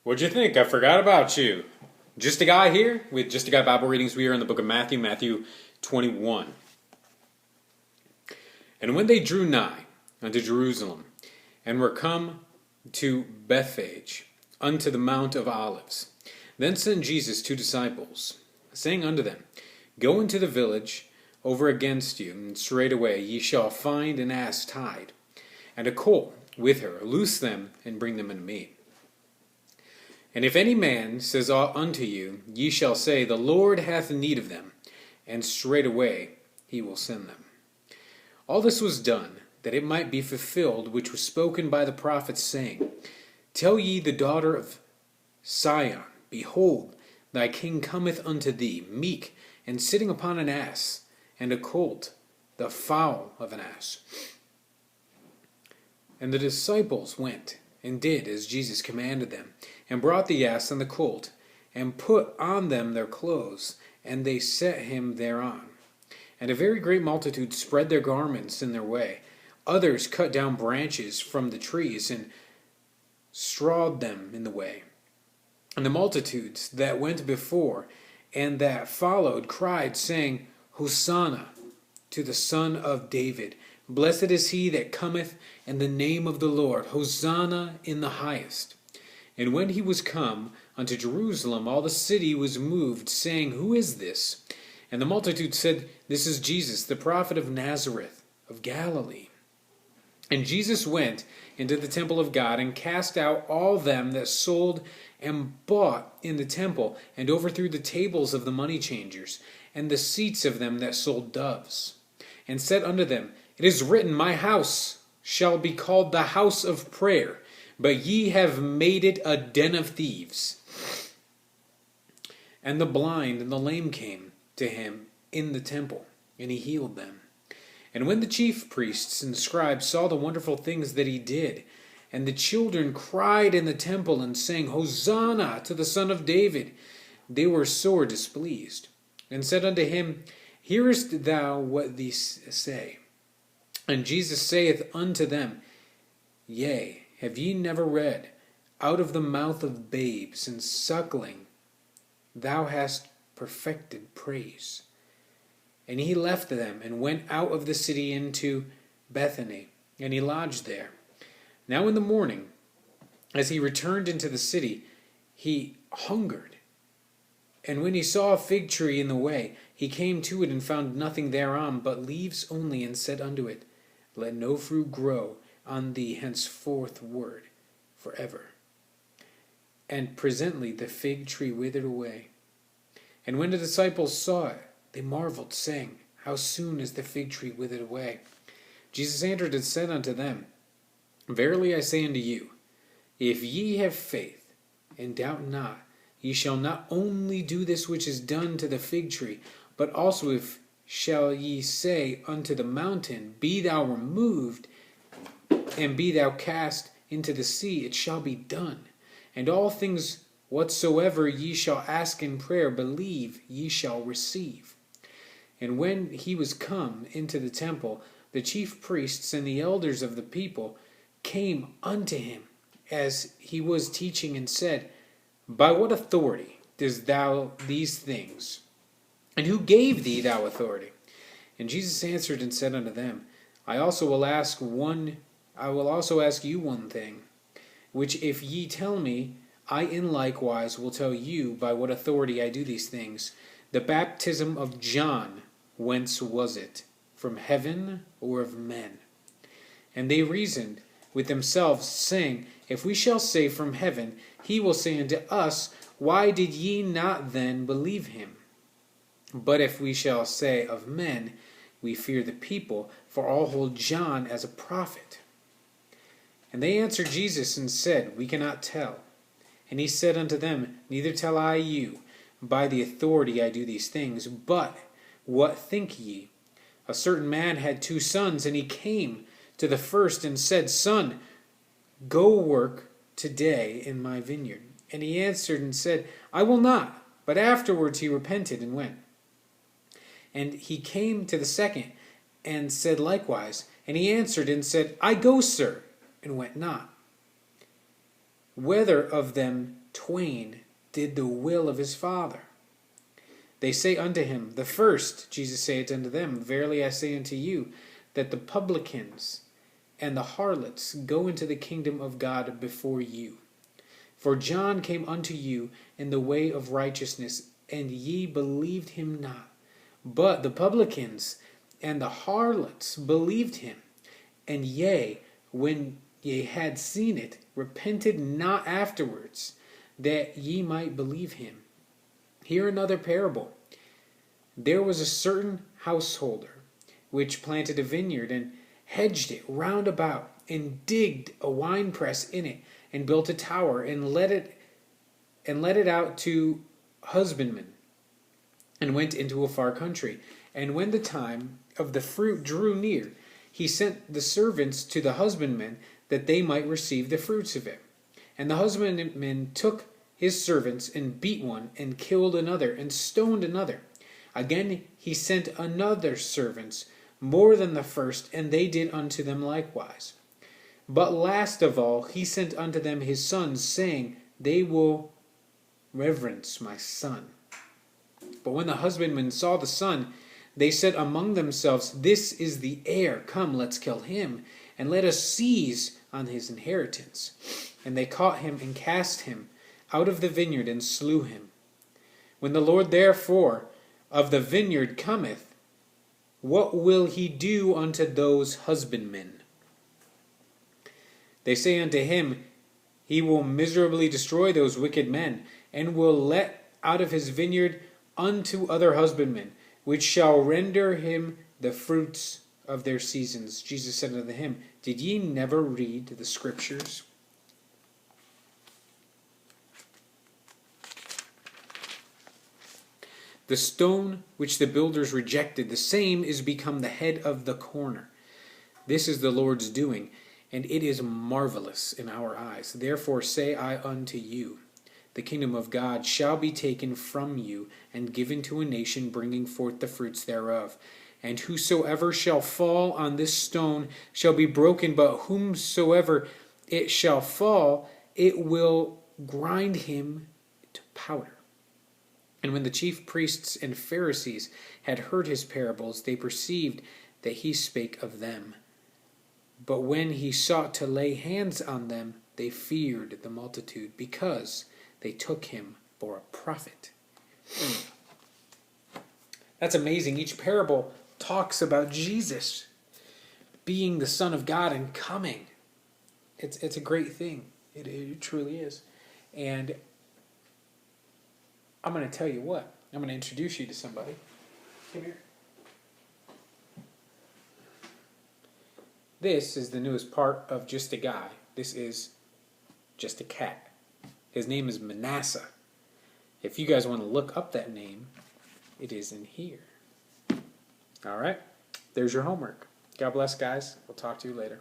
What'd you think? I forgot about you. Just a Guy here with Just a Guy Bible readings. We are in the book of Matthew, Matthew 21. And when they drew nigh unto Jerusalem, and were come to Bethphage, unto the Mount of Olives, then sent Jesus two disciples, saying unto them, Go into the village over against you, and straightway ye shall find an ass tied, and a colt with her. Loose them, and bring them unto me. And if any man says aught unto you, ye shall say, The Lord hath need of them, and straightway he will send them. All this was done, that it might be fulfilled which was spoken by the prophets, saying, Tell ye the daughter of Sion, Behold, thy king cometh unto thee, meek, and sitting upon an ass, and a colt, the foal of an ass. And the disciples went, and did as Jesus commanded them, and brought the ass and the colt, and put on them their clothes, and they set him thereon. And a very great multitude spread their garments in their way. Others cut down branches from the trees, and strawed them in the way. And the multitudes that went before and that followed cried, saying, Hosanna to the Son of David. Blessed is he that cometh in the name of the Lord. Hosanna in the highest. And when he was come unto Jerusalem, all the city was moved, saying, Who is this? And the multitude said, This is Jesus, the prophet of Nazareth, of Galilee. And Jesus went into the temple of God, and cast out all them that sold and bought in the temple, and overthrew the tables of the money changers, and the seats of them that sold doves, and said unto them, It is written, My house shall be called the house of prayer, but ye have made it a den of thieves. And the blind and the lame came to him in the temple, and he healed them. And when the chief priests and scribes saw the wonderful things that he did, and the children cried in the temple and sang, Hosanna to the Son of David, they were sore displeased, and said unto him, Hearest thou what these say? And Jesus saith unto them, Yea, have ye never read, Out of the mouth of babes and suckling thou hast perfected praise? And he left them, and went out of the city into Bethany, and he lodged there. Now in the morning, as he returned into the city, he hungered. And when he saw a fig tree in the way, he came to it, and found nothing thereon, but leaves only, and said unto it, Let no fruit grow on thee henceforward forever. And presently the fig tree withered away. And when the disciples saw it, they marveled, saying, How soon is the fig tree withered away? Jesus answered and said unto them, Verily I say unto you, if ye have faith, and doubt not, ye shall not only do this which is done to the fig tree, but also if shall ye say unto the mountain, Be thou removed, and be thou cast into the sea, it shall be done. And all things whatsoever ye shall ask in prayer, believe ye shall receive. And when he was come into the temple, the chief priests and the elders of the people came unto him as he was teaching, and said, By what authority doest thou these things? And who gave thee thou authority? And Jesus answered and said unto them, I will also ask you one thing, which if ye tell me, I in likewise will tell you by what authority I do these things. The baptism of John, whence was it? From heaven or of men? And they reasoned with themselves, saying, If we shall say from heaven, he will say unto us, Why did ye not then believe him? But if we shall say of men, we fear the people, for all hold John as a prophet. And they answered Jesus and said, We cannot tell. And he said unto them, Neither tell I you, by the authority I do these things. But what think ye? A certain man had 2 sons, and he came to the first and said, Son, go work today in my vineyard. And he answered and said, I will not. But afterwards he repented and went. And he came to the second and said likewise. And he answered and said, I go, sir, and went not. Whether of them twain did the will of his father. They say unto him, the first. Jesus saith unto them, verily I say unto you, that the publicans and the harlots go into the kingdom of God before you. For John came unto you in the way of righteousness, and ye believed him not. But the publicans and the harlots believed him. And yea, when ye had seen it, repented not afterwards, that ye might believe him. Hear another parable. There was a certain householder which planted a vineyard, and hedged it round about, and digged a winepress in it, and built a tower, and let it out to husbandmen, and went into a far country. And when the time of the fruit drew near, he sent the servants to the husbandmen, that they might receive the fruits of it. And the husbandmen took his servants, and beat one, and killed another, and stoned another. Again he sent another servants, more than the first, and they did unto them likewise. But last of all he sent unto them his sons, saying, they will reverence my son. But when the husbandmen saw the son, they said among themselves, this is the heir, come, let's kill him, and let us seize on his inheritance. And they caught him, and cast him out of the vineyard, and slew him. When the Lord therefore of the vineyard cometh, what will he do unto those husbandmen? They say unto him, he will miserably destroy those wicked men, and will let out of his vineyard unto other husbandmen, which shall render him the fruits of their seasons. Jesus said unto him, did ye never read the scriptures? The stone which the builders rejected, the same is become the head of the corner. This is the Lord's doing, and it is marvelous in our eyes. Therefore say I unto you, the kingdom of God shall be taken from you, and given to a nation bringing forth the fruits thereof. And whosoever shall fall on this stone shall be broken, but whomsoever it shall fall, it will grind him to powder. And when the chief priests and Pharisees had heard his parables, they perceived that he spake of them. But when he sought to lay hands on them, they feared the multitude, because they took him for a prophet. That's amazing. Each parable talks about Jesus being the Son of God and coming. It's a great thing. It truly is. And I'm going to tell you what. I'm going to introduce you to somebody. Come here. This is the newest part of Just a Guy. This is Just a Cat. His name is Manasseh. If you guys want to look up that name, it is in here. All right. There's your homework. God bless, guys. We'll talk to you later.